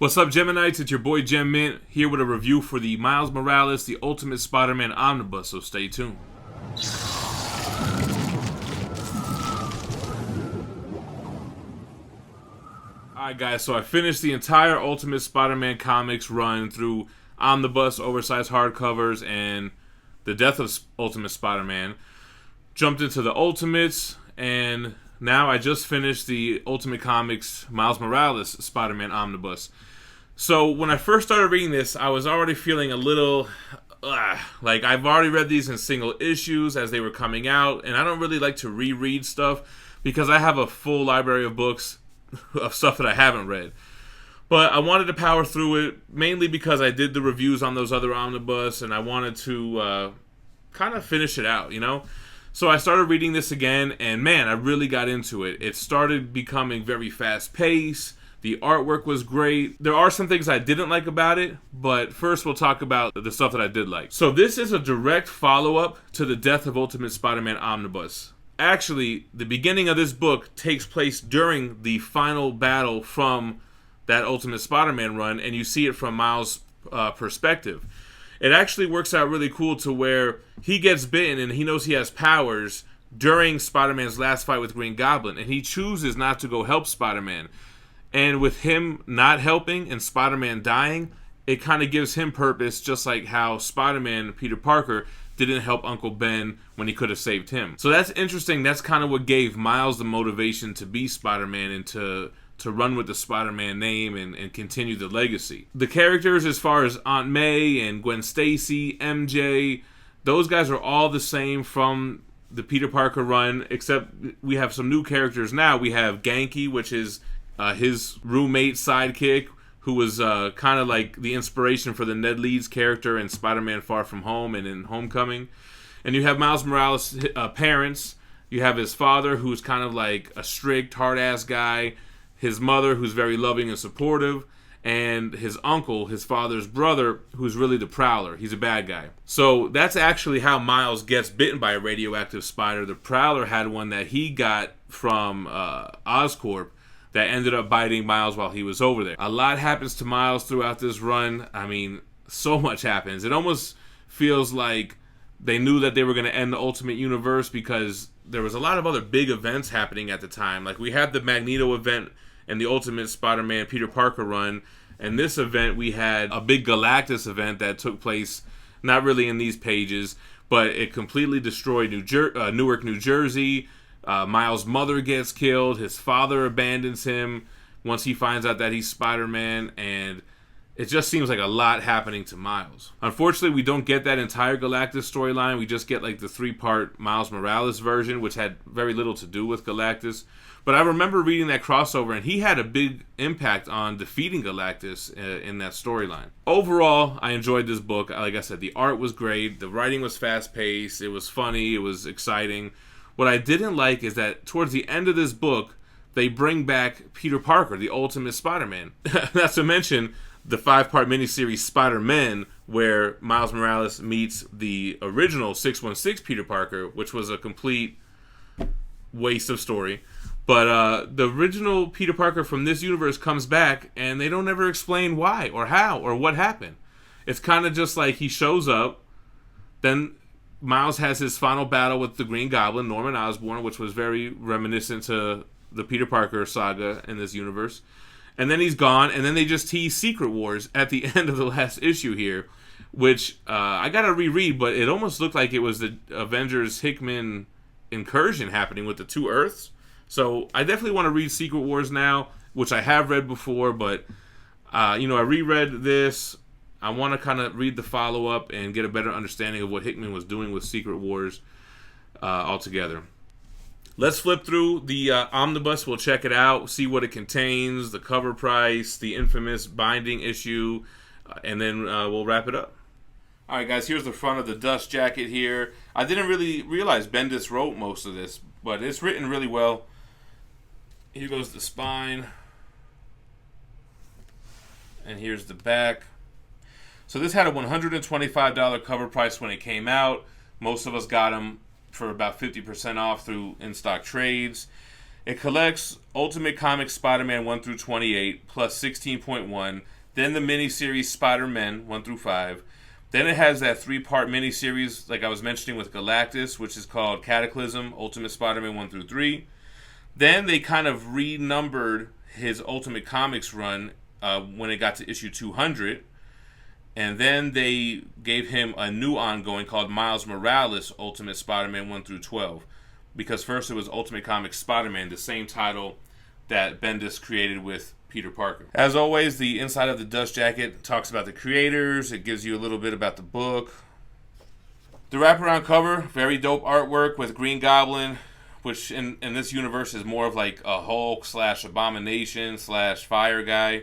What's up, Geminites? It's your boy Gem Mint here with a review for the Miles Morales, the Ultimate Spider-Man Omnibus, so stay tuned. Alright guys, so I finished the entire Ultimate Spider-Man comics run through Omnibus, oversized hardcovers, and the Death of Ultimate Spider-Man. Jumped into the Ultimates, and now I just finished the Ultimate Comics Miles Morales Spider-Man Omnibus. So when I first started reading this, I was already feeling a little like I've already read these in single issues as they were coming out, and I don't really like to reread stuff because I have a full library of books of stuff that I haven't read. But I wanted to power through it, mainly because I did the reviews on those other omnibus, and I wanted to kind of finish it out, you know? So I started reading this again, and man, I really got into it. It started becoming very fast-paced. The artwork was great. There are some things I didn't like about it, but first we'll talk about the stuff that I did like. So this is a direct follow-up to the Death of Ultimate Spider-Man Omnibus. Actually, the beginning of this book takes place during the final battle from that Ultimate Spider-Man run, and you see it from Miles' perspective. It actually works out really cool to where he gets bitten and he knows he has powers during Spider-Man's last fight with Green Goblin, and he chooses not to go help Spider-Man. And with him not helping and Spider-Man dying, it kind of gives him purpose, just like how Spider-Man, Peter Parker, didn't help Uncle Ben when he could have saved him. So that's interesting. That's kind of what gave Miles the motivation to be Spider-Man and to run with the Spider-Man name and continue the legacy. The characters, as far as Aunt May and Gwen Stacy, MJ, those guys are all the same from the Peter Parker run, except we have some new characters now. We have Genki, which is his roommate sidekick, who was kind of like the inspiration for the Ned Leeds character in Spider-Man Far From Home and in Homecoming. And you have Miles Morales' parents. You have his father, who's kind of like a strict, hard-ass guy. His mother, who's very loving and supportive. And his uncle, his father's brother, who's really the Prowler. He's a bad guy. So that's actually how Miles gets bitten by a radioactive spider. The Prowler had one that he got from Oscorp that ended up biting Miles while he was over there. A lot happens to Miles throughout this run. I mean, so much happens. It almost feels like they knew that they were going to end the Ultimate Universe because there was a lot of other big events happening at the time. Like we had the Magneto event and the Ultimate Spider-Man Peter Parker run. And this event, we had a big Galactus event that took place, not really in these pages, but it completely destroyed Newark, New Jersey. Miles' mother gets killed. His father abandons him once he finds out that he's Spider-Man, and it just seems like a lot happening to Miles. Unfortunately, we don't get that entire Galactus storyline. We just get like the 3-part Miles Morales version, which had very little to do with Galactus. But I remember reading that crossover, and he had a big impact on defeating Galactus in that storyline. Overall, I enjoyed this book. Like I said, the art was great. The writing was fast-paced. It was funny. It was exciting. What I didn't like is that towards the end of this book, they bring back Peter Parker, the Ultimate Spider-Man. Not to mention the 5-part miniseries Spider-Man, where Miles Morales meets the original 616 Peter Parker, which was a complete waste of story. But the original Peter Parker from this universe comes back, and they don't ever explain why or how or what happened. It's kind of just like he shows up, then Miles has his final battle with the Green Goblin, Norman Osborn, which was very reminiscent to the Peter Parker saga in this universe. And then he's gone, and then they just tease Secret Wars at the end of the last issue here, which I got to reread, but it almost looked like it was the Avengers Hickman incursion happening with the 2 Earths. So I definitely want to read Secret Wars now, which I have read before, but I reread this. I want to kind of read the follow-up and get a better understanding of what Hickman was doing with Secret Wars altogether. Let's flip through the Omnibus. We'll check it out, see what it contains, the cover price, the infamous binding issue, and then we'll wrap it up. All right, guys, here's the front of the dust jacket here. I didn't really realize Bendis wrote most of this, but it's written really well. Here goes the spine. And here's the back. So this had a $125 cover price when it came out. Most of us got them for about 50% off through in-stock trades. It collects Ultimate Comics Spider-Man 1 through 28 plus 16.1, then the miniseries Spider-Man 1 through 5. Then it has that 3-part miniseries, like I was mentioning with Galactus, which is called Cataclysm, Ultimate Spider-Man 1 through 3. Then they kind of renumbered his Ultimate Comics run when it got to issue 200. And then they gave him a new ongoing called Miles Morales Ultimate Spider-Man 1 through 12. Because first it was Ultimate Comics Spider-Man, the same title that Bendis created with Peter Parker. As always, the inside of the dust jacket talks about the creators. It gives you a little bit about the book. The wraparound cover, very dope artwork with Green Goblin, which in this universe is more of like a Hulk / Abomination / Fire guy.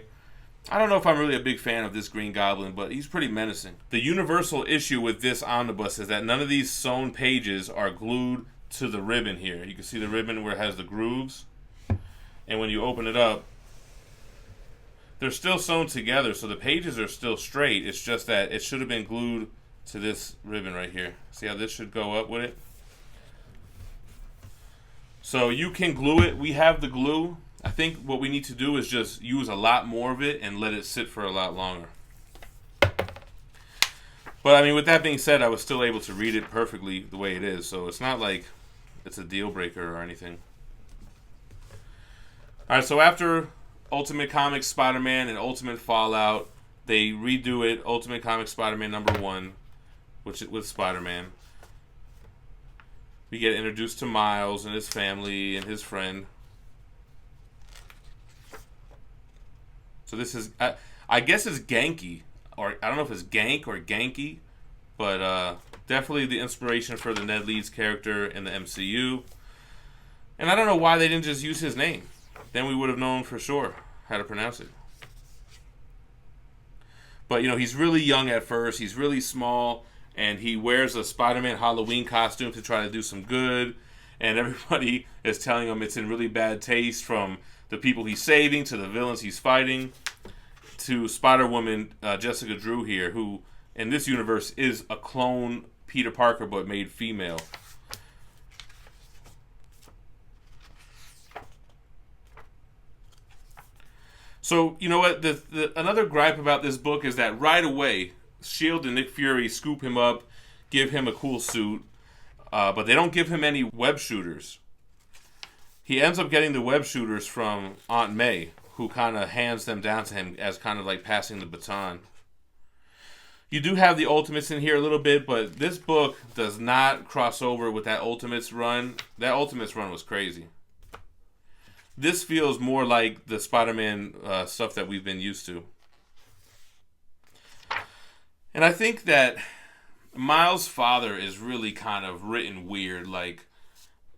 I don't know if I'm really a big fan of this Green Goblin, but he's pretty menacing. The universal issue with this omnibus is that none of these sewn pages are glued to the ribbon here. You can see the ribbon where it has the grooves. And when you open it up, they're still sewn together, so the pages are still straight. It's just that it should have been glued to this ribbon right here. See how this should go up with it? So you can glue it. We have the glue. I think what we need to do is just use a lot more of it and let it sit for a lot longer. But I mean, with that being said, I was still able to read it perfectly the way it is, so it's not like it's a deal breaker or anything. Alright, so after Ultimate Comics Spider-Man and Ultimate Fallout, they redo it, Ultimate Comics Spider-Man #1, which with Spider-Man. We get introduced to Miles and his family and his friend. So this is, I guess it's Genki, or I don't know if it's Gank or Genki, but definitely the inspiration for the Ned Leeds character in the MCU. And I don't know why they didn't just use his name. Then we would have known for sure how to pronounce it. But, you know, he's really young at first. He's really small. And he wears a Spider-Man Halloween costume to try to do some good. And everybody is telling him it's in really bad taste, from the people he's saving to the villains he's fighting to Spider-Woman Jessica Drew here, who in this universe is a clone Peter Parker but made female. So, you know what? Another gripe about this book is that right away, S.H.I.E.L.D. and Nick Fury scoop him up, give him a cool suit, but they don't give him any web shooters. He ends up getting the web shooters from Aunt May, who kind of hands them down to him as kind of like passing the baton. You do have the Ultimates in here a little bit, but this book does not cross over with that Ultimates run. That Ultimates run was crazy. This feels more like the Spider-Man stuff that we've been used to. And I think that Miles' father is really kind of written weird. Like,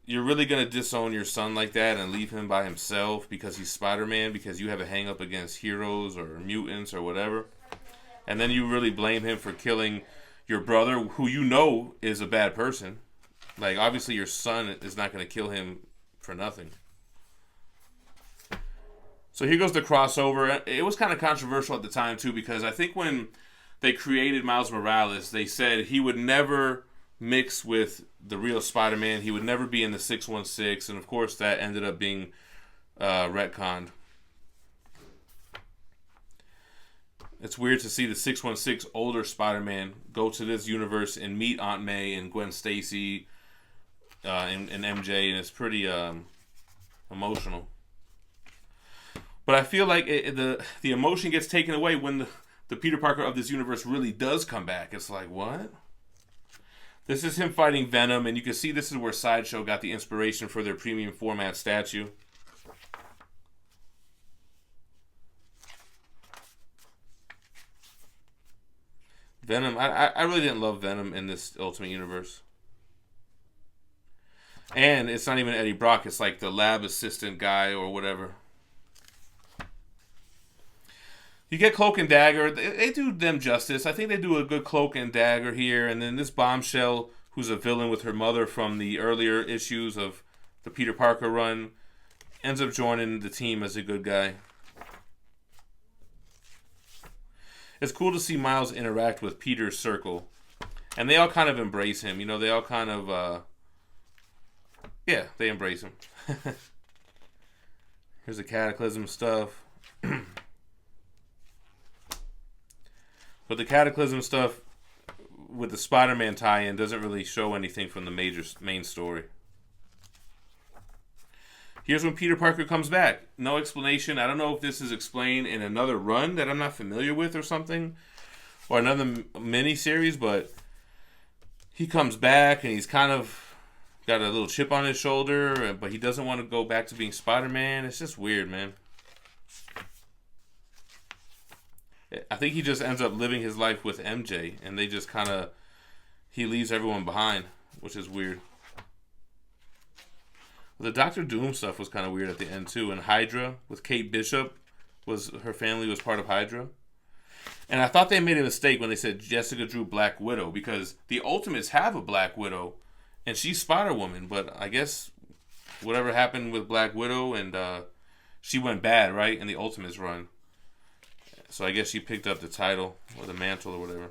you're really going to disown your son like that and leave him by himself because he's Spider-Man, because you have a hang-up against heroes or mutants or whatever. And then you really blame him for killing your brother, who you know is a bad person. Like, obviously your son is not going to kill him for nothing. So here goes the crossover. It was kind of controversial at the time, too, because I think when they created Miles Morales, they said he would never mix with the real Spider-Man. He would never be in the 616, and of course that ended up being retconned. It's weird to see the 616 older Spider-Man go to this universe and meet Aunt May and Gwen Stacy and MJ, and it's pretty emotional. But I feel like the emotion gets taken away when the Peter Parker of this universe really does come back. It's like, what? This is him fighting Venom, and you can see this is where Sideshow got the inspiration for their premium format statue. Venom, I really didn't love Venom in this Ultimate Universe. And it's not even Eddie Brock, it's like the lab assistant guy or whatever. You get Cloak and Dagger. They do them justice. I think they do a good Cloak and Dagger here. And then this Bombshell, who's a villain with her mother from the earlier issues of the Peter Parker run, ends up joining the team as a good guy. It's cool to see Miles interact with Peter's circle. And they all kind of embrace him. You know, they all kind of, they embrace him. Here's the Cataclysm stuff. But the Cataclysm stuff with the Spider-Man tie-in doesn't really show anything from the main story. Here's when Peter Parker comes back. No explanation. I don't know if this is explained in another run that I'm not familiar with or something. Or another mini-series, but he comes back and he's kind of got a little chip on his shoulder, but he doesn't want to go back to being Spider-Man. It's just weird, man. I think he just ends up living his life with MJ, and they just kind of, he leaves everyone behind, which is weird. The Doctor Doom stuff was kind of weird at the end too, and Hydra with Kate Bishop, her family was part of Hydra. And I thought they made a mistake when they said Jessica Drew Black Widow, because the Ultimates have a Black Widow, and she's Spider-Woman, but I guess whatever happened with Black Widow, and she went bad, right, in the Ultimates run. So I guess she picked up the title, or the mantle, or whatever.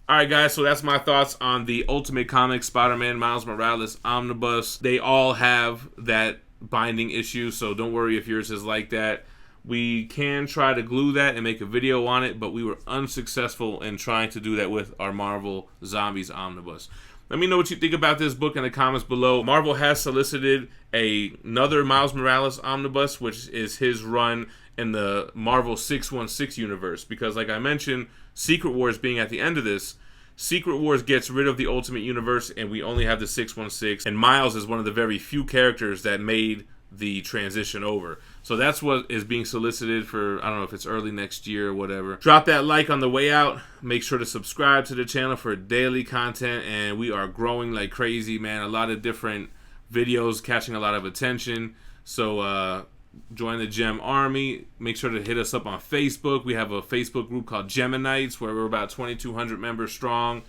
Alright guys, so that's my thoughts on the Ultimate Comics Spider-Man Miles Morales Omnibus. They all have that binding issue, so don't worry if yours is like that. We can try to glue that and make a video on it, but we were unsuccessful in trying to do that with our Marvel Zombies Omnibus. Let me know what you think about this book in the comments below. Marvel has solicited another Miles Morales Omnibus, which is his run in the Marvel 616 universe, because like I mentioned, Secret Wars being at the end of this, Secret Wars gets rid of the Ultimate Universe and we only have the 616, and Miles is one of the very few characters that made the transition over. So that's what is being solicited for, I don't know if it's early next year or whatever. Drop that like on the way out. Make sure to subscribe to the channel for daily content, and we are growing like crazy, man. A lot of different videos catching a lot of attention. So join the Gem Army. Make sure to hit us up on Facebook. We have a Facebook group called Geminites where we're about 2,200 members strong,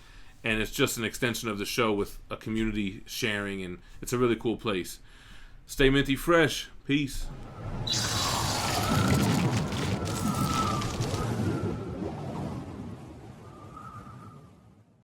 and it's just an extension of the show with a community sharing, and it's a really cool place. Stay minty fresh. Peace.